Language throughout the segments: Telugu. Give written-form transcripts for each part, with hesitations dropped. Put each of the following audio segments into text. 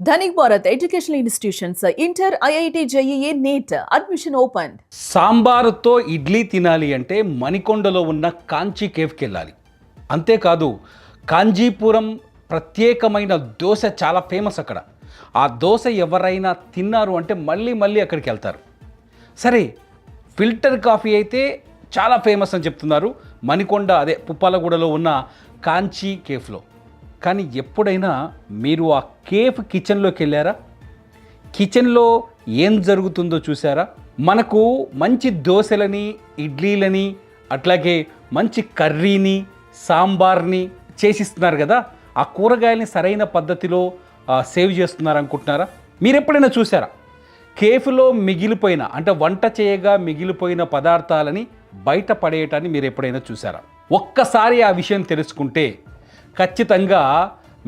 Dhanik Bharat educational institutions inter IIT JEE NEET admission open. సాంబారుతో ఇడ్లీ తినాలి అంటే మణికొండలో ఉన్న కాంచీ కేఫ్కి వెళ్ళాలి. అంతేకాదు కాంజీపురం ప్రత్యేకమైన దోశ చాలా ఫేమస్ అక్కడ. ఆ దోశ ఎవరైనా తిన్నారు అంటే మళ్ళీ అక్కడికి వెళ్తారు. సరే, ఫిల్టర్ కాఫీ అయితే చాలా ఫేమస్ అని చెప్తున్నారు మణికొండ, అదే పుప్పాలగూడలో ఉన్న కాంచీ కేఫ్లో. కానీ ఎప్పుడైనా మీరు ఆ కేఫ్ కిచెన్లోకి వెళ్ళారా? కిచెన్లో ఏం జరుగుతుందో చూసారా? మనకు మంచి దోశలని, ఇడ్లీలని, అట్లాగే మంచి కర్రీని, సాంబార్ని చేసిస్తున్నారు కదా. ఆ కూరగాయలని సరైన పద్ధతిలో సేవ్ చేస్తున్నారు అనుకుంటున్నారా? మీరు ఎప్పుడైనా చూసారా? కేఫ్లో మిగిలిపోయిన, అంటే వంట చేయగా మిగిలిపోయిన పదార్థాలని బయట పడేయటాన్ని మీరు ఎప్పుడైనా చూసారా? ఒక్కసారి ఆ విషయం తెలుసుకుంటే ఖచ్చితంగా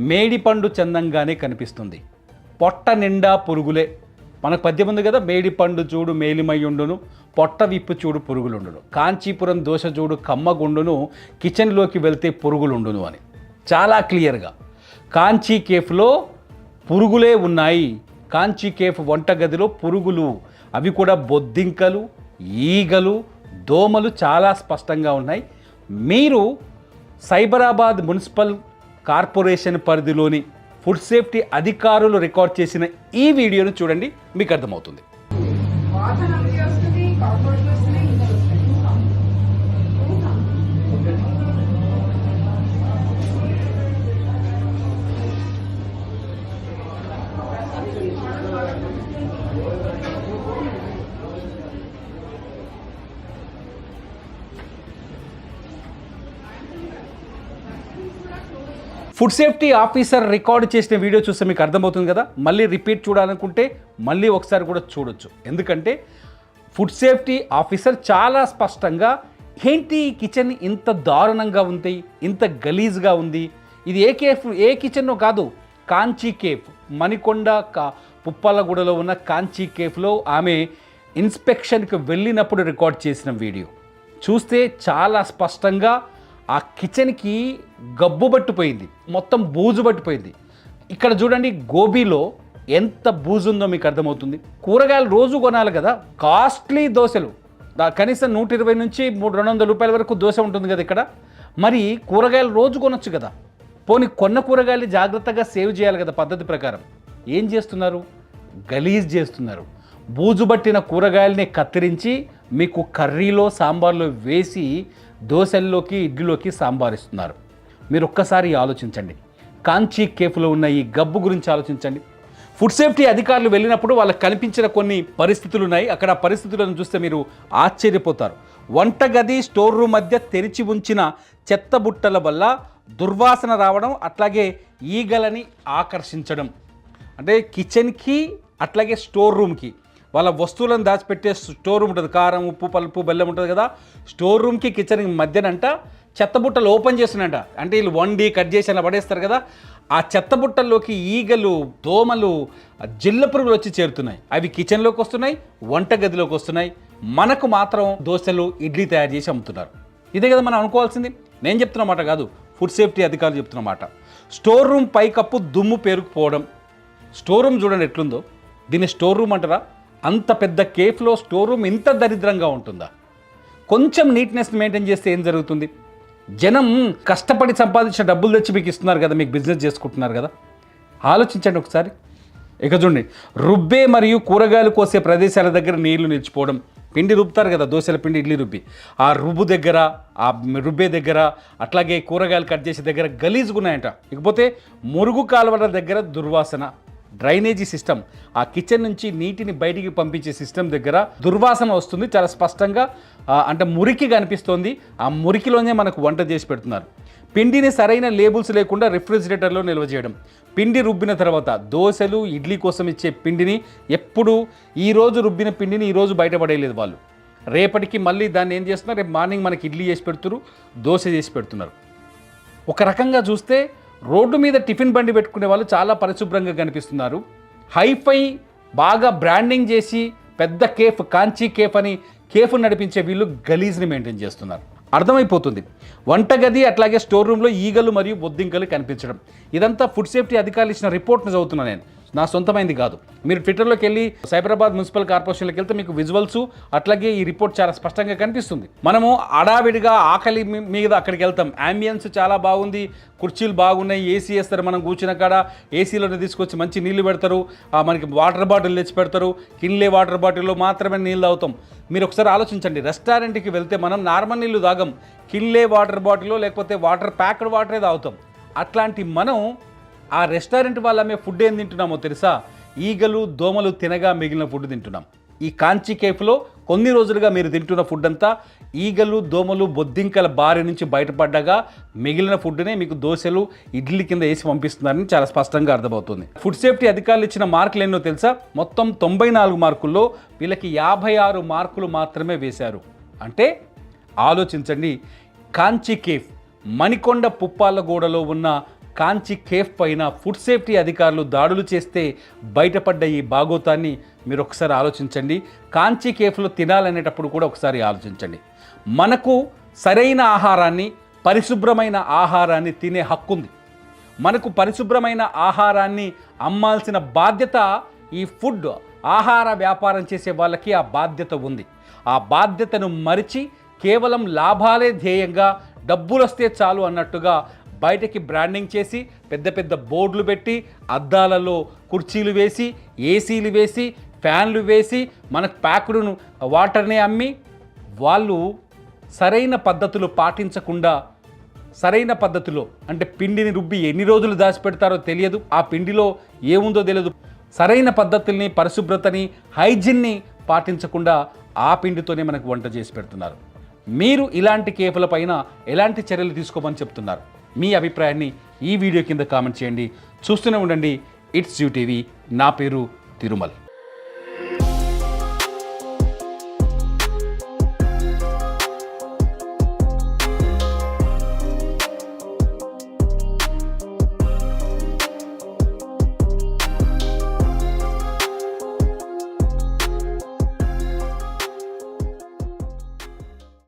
మేడిపండు చందంగానే కనిపిస్తుంది. పొట్ట నిండా పురుగులే. మనకు పద్యం ఉంది కదా, మేడిపండు చూడు మేలిమయ్యుండును, పొట్ట విప్పు చూడు పురుగులుండును, కాంచీపురం దోశ చూడు కమ్మగుండును, కిచెన్లోకి వెళ్తే పురుగులుండును అని. చాలా క్లియర్గా కాంచీ కేఫ్లో పురుగులే ఉన్నాయి. కాంచీ కేఫ్ వంటగదిలో పురుగులు, అవి కూడా బొద్దింకలు, ఈగలు, దోమలు చాలా స్పష్టంగా ఉన్నాయి. మీరు సైబరాబాద్ మున్సిపల్ కార్పొరేషన్ పరిధిలోని ఫుడ్ సేఫ్టీ అధికారులు రికార్డ్ చేసిన ఈ వీడియోను చూడండి, మీకు అర్థమవుతుంది. ఫుడ్ సేఫ్టీ ఆఫీసర్ రికార్డు చేసిన వీడియో చూస్తే మీకు అర్థమవుతుంది కదా. మళ్ళీ రిపీట్ చూడాలనుకుంటే మళ్ళీ ఒకసారి కూడా చూడొచ్చు. ఎందుకంటే ఫుడ్ సేఫ్టీ ఆఫీసర్ చాలా స్పష్టంగా, ఏంటి కిచెన్ ఇంత దారుణంగా ఉంది, ఇంత గలీజ్గా ఉంది, ఇది ఏ కిచెన్నో కాదు, కాంచీ కేఫ్, మణికొండ పుప్పాలగూడలో ఉన్న కాంచీ కేఫ్లో ఆమె ఇన్స్పెక్షన్కి వెళ్ళినప్పుడు రికార్డ్ చేసిన వీడియో చూస్తే చాలా స్పష్టంగా ఆ కిచెన్కి గబ్బు పట్టిపోయింది, మొత్తం బూజు పట్టిపోయింది. ఇక్కడ చూడండి, గోబీలో ఎంత బూజు ఉందో మీకు అర్థమవుతుంది. కూరగాయలు రోజు కొనాలి కదా, కాస్ట్లీ దోశలు, కనీసం 120 నుంచి 200 రూపాయల వరకు దోశ ఉంటుంది కదా ఇక్కడ. మరి కూరగాయలు రోజు కొనొచ్చు కదా. పోనీ కొన్న కూరగాయలు జాగ్రత్తగా సేవ్ చేయాలి కదా పద్ధతి ప్రకారం. ఏం చేస్తున్నారు? గలీజ్ చేస్తున్నారు. బూజు పట్టిన కూరగాయలని కత్తిరించి మీకు కర్రీలో, సాంబార్లో వేసి దోశల్లోకి, ఇడ్లీలోకి సాంబార్ ఇస్తున్నారు. మీరు ఒక్కసారి ఆలోచించండి. కాంచీ కేఫ్లో ఉన్న ఈ గబ్బు గురించి ఆలోచించండి. ఫుడ్ సేఫ్టీ అధికారులు వెళ్ళినప్పుడు వాళ్ళకి కనిపించిన కొన్ని పరిస్థితులు ఉన్నాయి. అక్కడ ఆ పరిస్థితులను చూస్తే మీరు ఆశ్చర్యపోతారు. వంటగది, స్టోర్ రూమ్ మధ్య తెరిచి ఉంచిన చెత్త బుట్టల వల్ల దుర్వాసన రావడం, అట్లాగే ఈగలని ఆకర్షించడం. అంటే కిచెన్కి అట్లాగే స్టోర్ రూమ్కి, వాళ్ళ వస్తువులను దాచిపెట్టే స్టోర్ రూమ్ ఉంటుంది, కారం, ఉప్పు, పలుపు, బెల్లం ఉంటుంది కదా, స్టోర్ రూమ్కి కిచెన్కి మధ్యనంట చెత్తబుట్టలు ఓపెన్ చేస్తున్నట్ట. అంటే వీళ్ళు వండి కట్ చేసి అలా పడేస్తారు కదా, ఆ చెత్తబుట్టల్లోకి ఈగలు, దోమలు, జిల్ల పురుగులు వచ్చి చేరుతున్నాయి. అవి కిచెన్లోకి వస్తున్నాయి, వంటగదిలోకి వస్తున్నాయి. మనకు మాత్రం దోశలు, ఇడ్లీ తయారు చేసి అమ్ముతున్నారు. ఇదే కదా మనం అనుకోవాల్సింది. నేను చెప్తున్నమాట కాదు, ఫుడ్ సేఫ్టీ అధికారులు చెప్తున్నమాట. స్టోర్ రూమ్ పైకప్పు దుమ్ము పేరుకుపోవడం. స్టోర్ రూమ్ చూడండి ఎట్లుందో. దీన్ని స్టోర్ రూమ్ అంటారా? అంత పెద్ద కేఫ్లో స్టోర్ రూమ్ ఇంత దరిద్రంగా ఉంటుందా? కొంచెం నీట్నెస్ మెయింటైన్ చేస్తే ఏం జరుగుతుంది? జనం కష్టపడి సంపాదించిన డబ్బులు తెచ్చి మీకు ఇస్తున్నారు కదా, మీకు బిజినెస్ చేసుకుంటున్నారు కదా. ఆలోచించండి ఒకసారి. ఇక చూడండి, రుబ్బే మరియు కూరగాయలు కోసే ప్రదేశాల దగ్గర నీళ్లు నిలిచిపోవడం. పిండి రుబ్బుతారు కదా, దోశల పిండి, ఇడ్లీ రుబ్బి, ఆ రుబ్బు దగ్గర, ఆ రుబ్బే దగ్గర, అట్లాగే కూరగాయలు కట్ చేసే దగ్గర గలీజ్గా ఉన్నాయంట. ఇకపోతే మురుగు కాలువల దగ్గర దుర్వాసన. డ్రైనేజీ సిస్టమ్, ఆ కిచెన్ నుంచి నీటిని బయటికి పంపించే సిస్టమ్ దగ్గర దుర్వాసన వస్తుంది చాలా స్పష్టంగా. అంటే మురికి కనిపిస్తోంది. ఆ మురికిలోనే మనకు వంట చేసి పెడుతున్నారు. పిండిని సరైన లేబుల్స్ లేకుండా రిఫ్రిజిరేటర్లో నిల్వ చేయడం. పిండి రుబ్బిన తర్వాత దోశలు, ఇడ్లీ కోసం ఇచ్చే పిండిని ఎప్పుడు ఈరోజు రుబ్బిన పిండిని ఈరోజు బయటపడేయలేదు వాళ్ళు. రేపటికి మళ్ళీ దాన్ని ఏం చేస్తున్నారు, రేపు మార్నింగ్ మనకి ఇడ్లీ చేసి పెడుతున్నారు, దోశ చేసి పెడుతున్నారు. ఒక రకంగా చూస్తే రోడ్డు మీద టిఫిన్ బండి పెట్టుకునే వాళ్ళు చాలా పరిశుభ్రంగా కనిపిస్తున్నారు. హైఫై బాగా బ్రాండింగ్ చేసి పెద్ద కేఫ్, కాంచీ కేఫ్ అని కేఫ్ నడిపించే వీళ్ళు గలీజ్ని మెయింటైన్ చేస్తున్నారు. అర్థమైపోతుంది. వంటగది అట్లాగే స్టోర్ రూమ్లో ఈగలు మరియు బొద్దింకలు కనిపించడం. ఇదంతా ఫుడ్ సేఫ్టీ అధికారులు ఇచ్చిన రిపోర్ట్ను చదువుతున్నాను నేను. నా సొంతమైంది కాదు. మీరు ట్విట్టర్లోకి వెళ్ళి సైబరాబాద్ మున్సిపల్ కార్పొరేషన్లోకి వెళ్తే మీకు విజువల్స్ అట్లాగే ఈ రిపోర్ట్ చాలా స్పష్టంగా కనిపిస్తుంది. మనము అడావిడిగా ఆకలి మీద అక్కడికి వెళ్తాం, అంబియన్స్ చాలా బాగుంది, కుర్చీలు బాగున్నాయి, ఏసీ వేస్తారు, మనం కూర్చున్న కాడ ఏసీలోనే తీసుకొచ్చి మంచి నీళ్లు పెడతారు, మనకి వాటర్ బాటిల్ తెచ్చి పెడతారు, కిన్లే వాటర్ బాటిల్లో మాత్రమే నీళ్ళు తాగుతాం. మీరు ఒకసారి ఆలోచించండి, రెస్టారెంట్కి వెళ్తే మనం నార్మల్ నీళ్ళు తాగం, కిన్లే వాటర్ బాటిల్లో లేకపోతే వాటర్ ప్యాక్డ్ వాటరే తాగుతాం. అట్లాంటి మనం ఆ రెస్టారెంట్ వాళ్ళమే ఫుడ్ ఏం తింటున్నామో తెలుసా? ఈగలు దోమలు తినగా మిగిలిన ఫుడ్ తింటున్నాం. ఈ కాంచీ కేఫ్లో కొన్ని రోజులుగా మీరు తింటున్న ఫుడ్ అంతా ఈగలు దోమలు బొద్దింకల బారి నుంచి బయటపడ్డగా మిగిలిన ఫుడ్నే మీకు దోశలు ఇడ్లీ కింద వేసి పంపిస్తున్నారని చాలా స్పష్టంగా అర్థమవుతుంది. ఫుడ్ సేఫ్టీ అధికారులు ఇచ్చిన మార్కులు ఎన్నో తెలుసా? మొత్తం 94 మార్కుల్లో వీళ్ళకి 56 మార్కులు మాత్రమే వేశారు. అంటే ఆలోచించండి, కాంచీ కేఫ్ మణికొండ పుప్పాలగూడలో ఉన్న కాంచీ కేఫ్ పైన ఫుడ్ సేఫ్టీ అధికారులు దాడులు చేస్తే బయటపడ్డ ఈ బాగోతాన్ని మీరు ఒకసారి ఆలోచించండి. కాంచీ కేఫ్లో తినాలనేటప్పుడు కూడా ఒకసారి ఆలోచించండి. మనకు సరైన ఆహారాన్ని, పరిశుభ్రమైన ఆహారాన్ని తినే హక్కు ఉంది. మనకు పరిశుభ్రమైన ఆహారాన్ని అమ్మాల్సిన బాధ్యత ఈ ఫుడ్ ఆహార వ్యాపారం చేసే వాళ్ళకి ఆ బాధ్యత ఉంది. ఆ బాధ్యతను మరిచి కేవలం లాభాలే ధ్యేయంగా డబ్బులు వస్తే చాలు అన్నట్టుగా బయటకి బ్రాండింగ్ చేసి పెద్ద పెద్ద బోర్డులు పెట్టి అద్దాలలో కుర్చీలు వేసి ఏసీలు వేసి ఫ్యాన్లు వేసి మనకు ప్యాక్డ్ వాటర్ని అమ్మి వాళ్ళు సరైన పద్ధతులు పాటించకుండా, సరైన పద్ధతిలో అంటే పిండిని రుబ్బి ఎన్ని రోజులు దాచిపెడతారో తెలియదు, ఆ పిండిలో ఏముందో తెలియదు, సరైన పద్ధతుల్ని పరిశుభ్రతని హైజీన్ని పాటించకుండా ఆ పిండితోనే మనకు వంట చేసి పెడుతున్నారు. మీరు ఇలాంటి కేఫ్ల పైన ఎలాంటి చర్యలు తీసుకోమని చెప్తున్నారు? మీ అభిప్రాయాన్ని ఈ వీడియో కింద కామెంట్ చేయండి. చూస్తూనే ఉండండి ఇట్స్ యూ టీవీ. నా పేరు తిరుమల్.